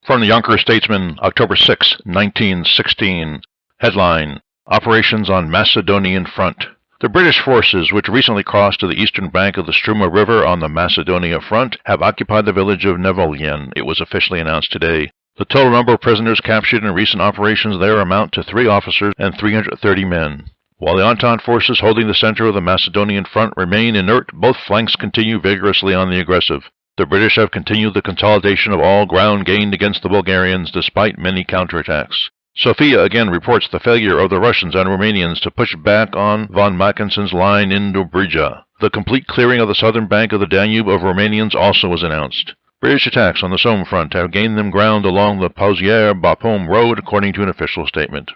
From the Yonkers Statesman, October 6, 1916. Headline: Operations on Macedonian Front. The British forces, which recently crossed to the eastern bank of the Struma River on the Macedonia front, have occupied the village of Nevolyan, it was officially announced today. The total number of prisoners captured in recent operations there amount to 3 officers and 330 men. While the Entente forces holding the center of the Macedonian front remain inert, both flanks continue vigorously on the aggressive. The British have continued the consolidation of all ground gained against the Bulgarians despite many counterattacks. Sofia again reports the failure of the Russians and Romanians to push back on von Mackensen's line in Dobrija. The complete clearing of the southern bank of the Danube of Romanians also was announced. British attacks on the Somme front have gained them ground along the Pozières-Bapaume road, according to an official statement.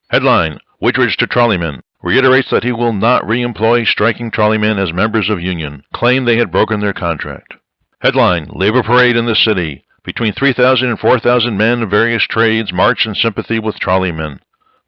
Headline: Whitridge to trolleymen. Reiterates that he will not re-employ striking trolleymen as members of union. Claim they had broken their contract. Headline: Labor parade in the city. Between 3,000 and 4,000 men of various trades march in sympathy with trolleymen.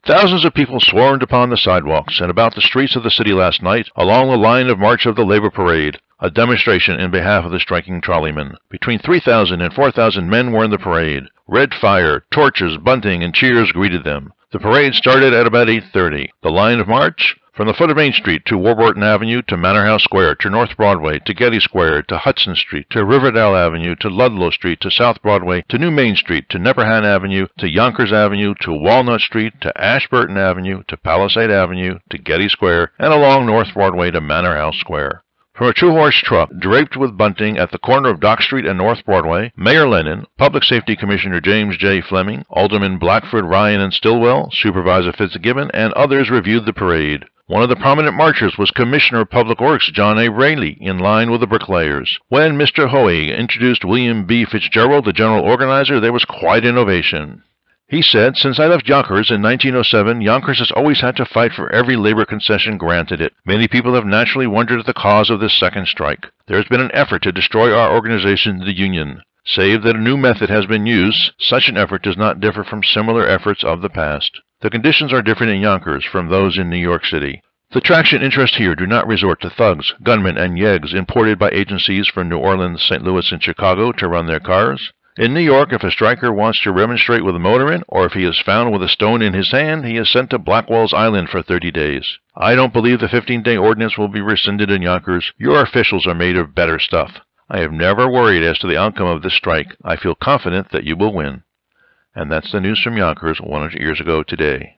Thousands of people swarmed upon the sidewalks and about the streets of the city last night along the line of march of the Labor Parade, a demonstration in behalf of the striking trolleymen. Between 3,000 and 4,000 men were in the parade. Red fire, torches, bunting, and cheers greeted them. The parade started at about 8:30. The line of march? From the foot of Main Street to Warburton Avenue to Manor House Square to North Broadway to Getty Square to Hudson Street to Riverdale Avenue to Ludlow Street to South Broadway to New Main Street to Nepperhan Avenue to Yonkers Avenue to Walnut Street to Ashburton Avenue to Palisade Avenue to Getty Square and along North Broadway to Manor House Square. From a two-horse truck draped with bunting at the corner of Dock Street and North Broadway, Mayor Lennon, Public Safety Commissioner James J. Fleming, Aldermen Blackford, Ryan, and Stilwell, Supervisor Fitzgibbon, and others reviewed the parade. One of the prominent marchers was Commissioner of Public Works John A. Raley, in line with the bricklayers. When Mr. Hoey introduced William B. Fitzgerald, the general organizer, there was quite an ovation. He said, "Since I left Yonkers in 1907, Yonkers has always had to fight for every labor concession granted it. Many people have naturally wondered at the cause of this second strike. There has been an effort to destroy our organization, the Union. Save that a new method has been used, such an effort does not differ from similar efforts of the past. The conditions are different in Yonkers from those in New York City. The traction interests here do not resort to thugs, gunmen, and yeggs imported by agencies from New Orleans, St. Louis, and Chicago to run their cars. In New York, if a striker wants to remonstrate with a motorman, or if he is found with a stone in his hand, he is sent to Blackwell's Island for 30 days. I don't believe the 15-day ordinance will be rescinded in Yonkers. Your officials are made of better stuff. I have never worried as to the outcome of this strike. I feel confident that you will win." And that's the news from Yonkers 100 years ago today.